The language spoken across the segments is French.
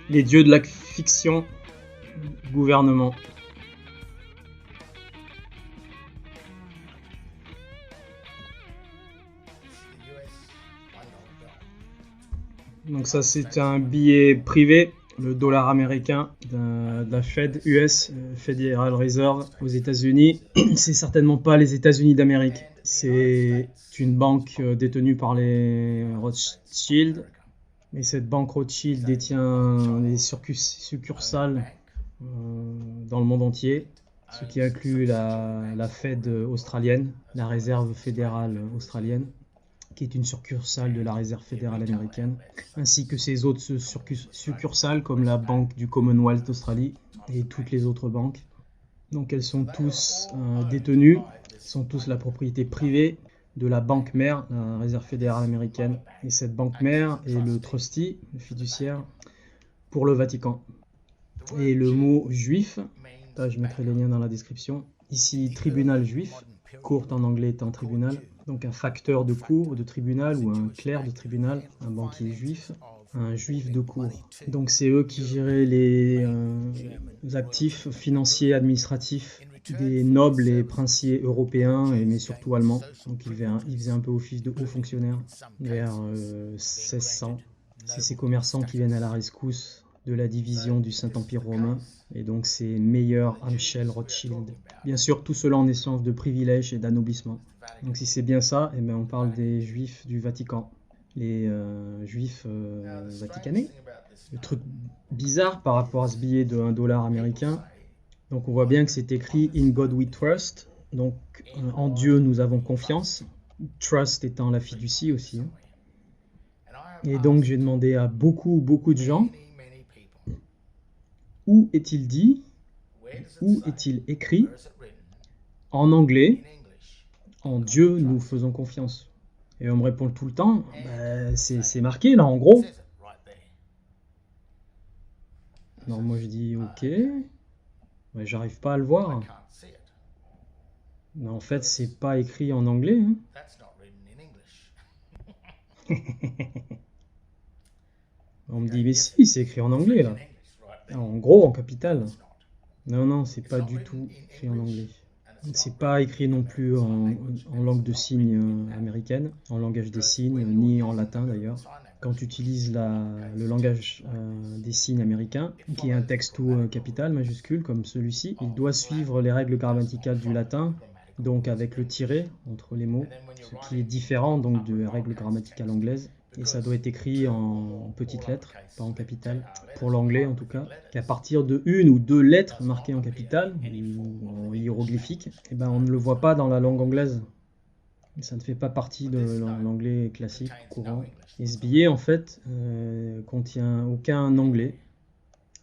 Les dieux de la fiction, gouvernement. Donc ça, c'est un billet privé, le dollar américain de la Fed US, Federal Reserve aux États-Unis. C'est certainement pas les États-Unis d'Amérique. C'est une banque détenue par les Rothschild. Et cette banque Rothschild détient des succursales dans le monde entier, ce qui inclut la Fed australienne, la Réserve fédérale australienne, qui est une succursale de la Réserve fédérale américaine, ainsi que ses autres succursales comme la Banque du Commonwealth d'Australie et toutes les autres banques. Donc elles sont tous détenues, sont tous la propriété privée de la banque mère, la Réserve fédérale américaine. Et cette banque mère est le trustee, le fiduciaire, pour le Vatican. Et le mot juif, je mettrai les liens dans la description. Ici, tribunal juif, cour en anglais étant tribunal. Donc un facteur de cour, de tribunal, ou un clerc de tribunal, un banquier juif, un juif de cour. Donc c'est eux qui géraient les actifs financiers, administratifs des nobles et princiers européens, mais surtout allemands. Donc ils faisaient un peu office de hauts fonctionnaires vers 1600. C'est ces commerçants qui viennent à la rescousse de la division du Saint-Empire romain, et donc c'est Meyer, Amschel, Rothschild. Bien sûr, tout cela en échange de privilèges et d'anoblissement. Donc si c'est bien ça, eh bien, on parle des Juifs du Vatican, les Juifs vaticanais. Le truc bizarre par rapport à ce billet de $1 américain, donc on voit bien que c'est écrit « In God we trust », donc en Dieu nous avons confiance, trust étant la fiducie aussi. Et donc j'ai demandé à beaucoup de gens, où est-il dit, où est-il écrit, en anglais, en Dieu nous faisons confiance. Et on me répond tout le temps, c'est marqué là en gros. Non, moi je dis ok, mais j'arrive pas à le voir. Mais en fait, c'est pas écrit en anglais. On me dit mais si, c'est écrit en anglais là. En gros, en capital. Non, c'est pas du tout écrit en anglais. C'est pas écrit non plus en langue de signes américaine, en langage des signes, ni en latin d'ailleurs. Quand tu utilises le langage des signes américain, qui est un texte tout capital, majuscule, comme celui-ci, il doit suivre les règles grammaticales du latin, donc avec le tiret entre les mots, ce qui est différent donc de la règle grammaticale anglaise. Et ça doit être écrit en petites lettres, pas en capitale, pour l'anglais en tout cas, qu'à partir de une ou deux lettres marquées en capitale, ou en hiéroglyphique, on ne le voit pas dans la langue anglaise. Ça ne fait pas partie de l'anglais classique, courant. Et ce billet, en fait, contient aucun anglais,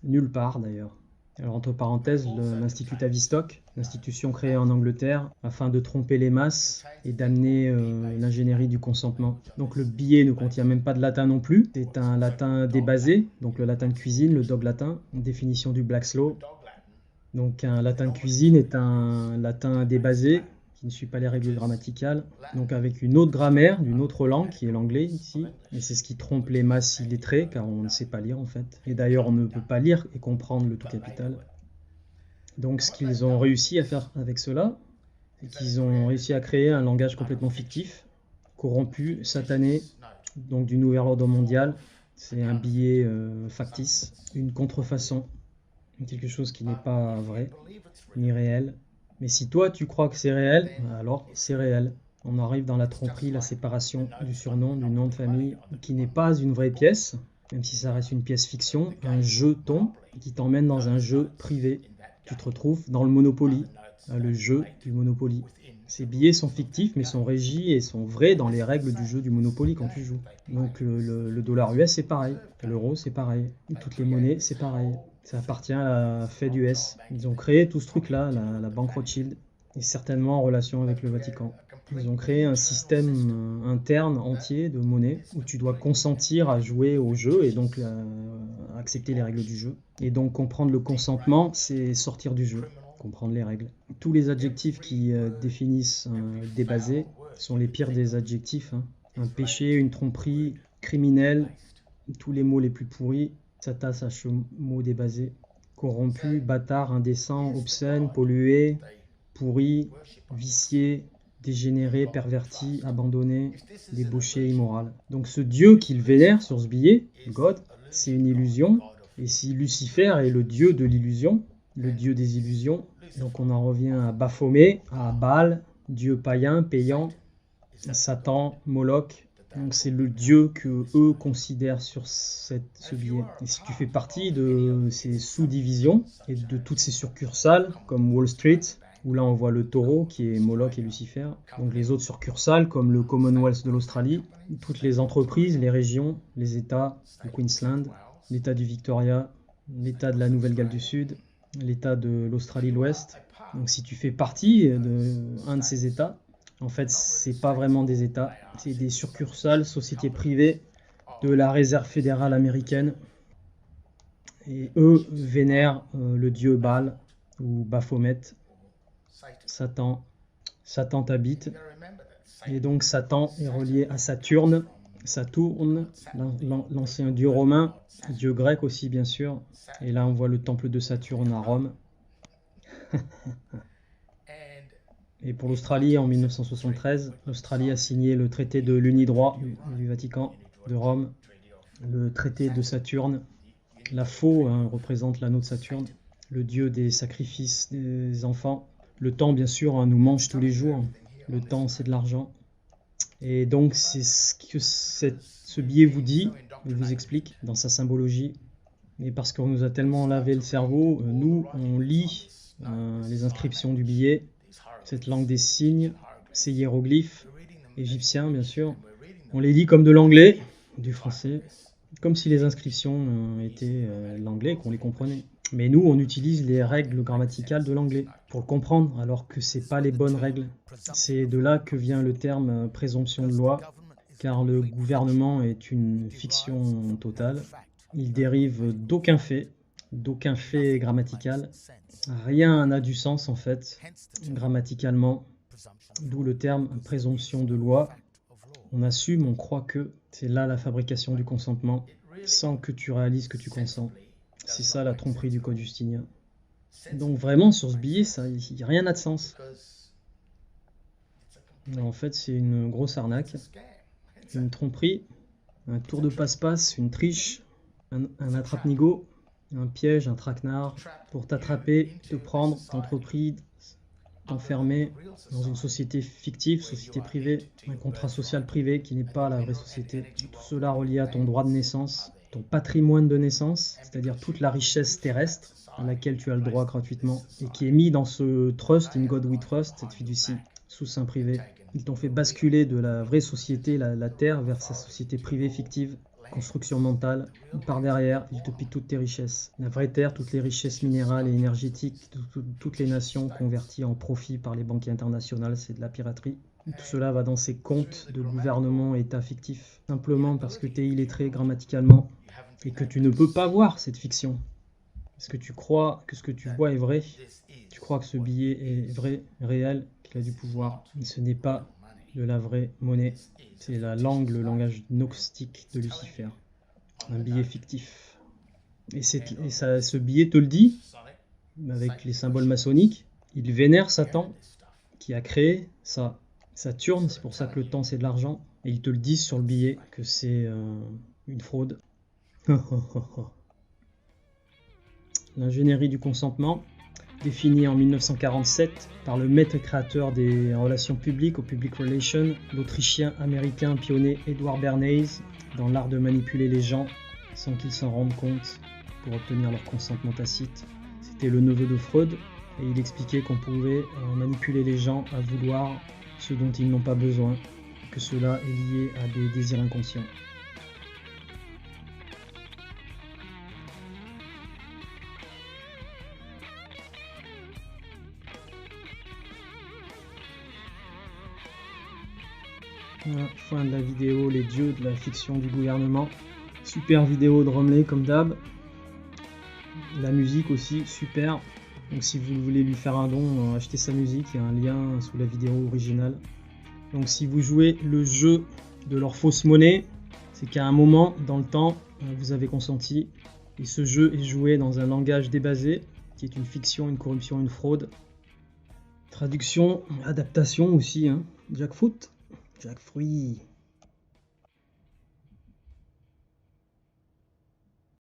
nulle part d'ailleurs. Alors, entre parenthèses, l'Institut Tavistock, l'institution créée en Angleterre afin de tromper les masses et d'amener l'ingénierie du consentement. Donc le billet ne contient même pas de latin non plus, c'est un latin débasé, donc le latin de cuisine, le dog latin, une définition du Black's Law. Donc un latin de cuisine est un latin débasé, qui ne suit pas les règles grammaticales, donc avec une autre grammaire d'une autre langue, qui est l'anglais ici, et c'est ce qui trompe les masses illettrées, car on ne sait pas lire en fait. Et d'ailleurs on ne peut pas lire et comprendre le tout capital. Donc ce qu'ils ont réussi à faire avec cela, c'est qu'ils ont réussi à créer un langage complètement fictif, corrompu, satané, donc du nouvel ordre mondial. C'est un billet factice, une contrefaçon, quelque chose qui n'est pas vrai, ni réel. Mais si toi tu crois que c'est réel, alors c'est réel. On arrive dans la tromperie, la séparation du surnom, du nom de famille, qui n'est pas une vraie pièce, même si ça reste une pièce fiction, un jeton qui t'emmène dans un jeu privé. Tu te retrouves dans le Monopoly, le jeu du Monopoly. Ces billets sont fictifs, mais sont régis et sont vrais dans les règles du jeu du Monopoly quand tu joues. Donc le dollar US c'est pareil, l'euro c'est pareil, toutes les monnaies c'est pareil. Ça appartient à la Fed US. Ils ont créé tout ce truc-là, la banque Rothschild, et certainement en relation avec le Vatican. Ils ont créé un système interne entier de monnaie où tu dois consentir à jouer au jeu et donc accepter les règles du jeu. Et donc comprendre le consentement, c'est sortir du jeu, comprendre les règles. Tous les adjectifs qui définissent débasé sont les pires des adjectifs. Un péché, une tromperie, criminel, tous les mots les plus pourris. Sata, sache mot débasé. Corrompu, bâtard, indécent, obscène, pollué, pourri, vicié, dégénéré, perverti, abandonné, débauché, immoral. Donc ce dieu qu'il vénère sur ce billet, God, c'est une illusion. Et si Lucifer est le dieu de l'illusion, le dieu des illusions, donc on en revient à Baphomet, à Baal, dieu païen, payant, Satan, Moloch. Donc c'est le dieu que eux considèrent sur ce billet. Et si tu fais partie de ces sous-divisions et de toutes ces succursales, comme Wall Street, où là on voit le taureau qui est Moloch et Lucifer, donc les autres succursales comme le Commonwealth de l'Australie, toutes les entreprises, les régions, les États, le Queensland, l'État du Victoria, l'État de la Nouvelle-Galles du Sud, l'État de l'Australie de l'Ouest. Donc si tu fais partie d'un de ces États, en fait, c'est pas vraiment des États, c'est des succursales, sociétés privées de la Réserve fédérale américaine. Et eux vénèrent le dieu Baal ou Baphomet, Satan. Satan t'habite. Et donc Satan est relié à Saturne, l'ancien dieu romain, dieu grec aussi bien sûr. Et là on voit le temple de Saturne à Rome. Et pour l'Australie, en 1973, l'Australie a signé le traité de l'Unidroit du Vatican de Rome, le traité de Saturne. La faux représente l'anneau de Saturne, le dieu des sacrifices des enfants. Le temps, bien sûr, nous mange tous les jours. Le temps, c'est de l'argent. Et donc, c'est ce que ce billet vous dit, il vous explique dans sa symbologie. Et parce qu'on nous a tellement lavé le cerveau, nous, on lit les inscriptions du billet, cette langue des signes, ces hiéroglyphes égyptiens, bien sûr. On les lit comme de l'anglais, du français, comme si les inscriptions étaient l'anglais, qu'on les comprenait. Mais nous, on utilise les règles grammaticales de l'anglais pour le comprendre, alors que c'est pas les bonnes règles. C'est de là que vient le terme présomption de loi, car le gouvernement est une fiction totale. Il dérive d'aucun fait grammatical. Rien n'a du sens en fait, grammaticalement, d'où le terme présomption de loi. On assume, on croit que c'est là la fabrication du consentement, sans que tu réalises que tu consens. C'est ça la tromperie du code justinien. Donc vraiment sur ce billet, rien n'a de sens. En fait c'est une grosse arnaque, une tromperie, un tour de passe-passe, une triche, un attrape-nigo, un piège, un traquenard pour t'attraper, te prendre, t'entreprise, t'enfermer dans une société fictive, société privée, un contrat social privé qui n'est pas la vraie société. Tout cela relié à ton droit de naissance, ton patrimoine de naissance, c'est-à-dire toute la richesse terrestre à laquelle tu as le droit gratuitement et qui est mis dans ce trust, in God we trust, cette fiducie, sous sein privé. Ils t'ont fait basculer de la vraie société, la terre, vers sa société privée fictive. Construction mentale, par derrière, il te pique toutes tes richesses. La vraie terre, toutes les richesses minérales et énergétiques de toutes les nations converties en profit par les banquiers internationales, c'est de la piraterie. Tout cela va dans ces comptes de gouvernement et État fictifs, simplement parce que tu es illettré grammaticalement et que tu ne peux pas voir cette fiction. Parce que tu crois que ce que tu vois est vrai, tu crois que ce billet est vrai, réel, qu'il a du pouvoir, mais ce n'est pas de la vraie monnaie. C'est la langue, le langage gnostique de Lucifer. Un billet fictif. Et ce billet te le dit, avec les symboles maçonniques. Il vénère Satan, qui a créé ça. Saturne, c'est pour ça que le temps c'est de l'argent. Et ils te le disent sur le billet que c'est une fraude. L'ingénierie du consentement, définie en 1947 par le maître créateur des relations publiques au Public Relations, l'Autrichien-Américain pionnier Edward Bernays, dans l'art de manipuler les gens sans qu'ils s'en rendent compte pour obtenir leur consentement tacite. C'était le neveu de Freud et il expliquait qu'on pouvait manipuler les gens à vouloir ce dont ils n'ont pas besoin, que cela est lié à des désirs inconscients. Voilà, fin de la vidéo, les dieux de la fiction du gouvernement. Super vidéo de Romley comme d'hab. La musique aussi, super. Donc si vous voulez lui faire un don, achetez sa musique, il y a un lien sous la vidéo originale. Donc si vous jouez le jeu de leur fausse monnaie, c'est qu'à un moment dans le temps, vous avez consenti. Et ce jeu est joué dans un langage débasé, qui est une fiction, une corruption, une fraude. Traduction, adaptation aussi, hein. Jackfruit. Jackfruit.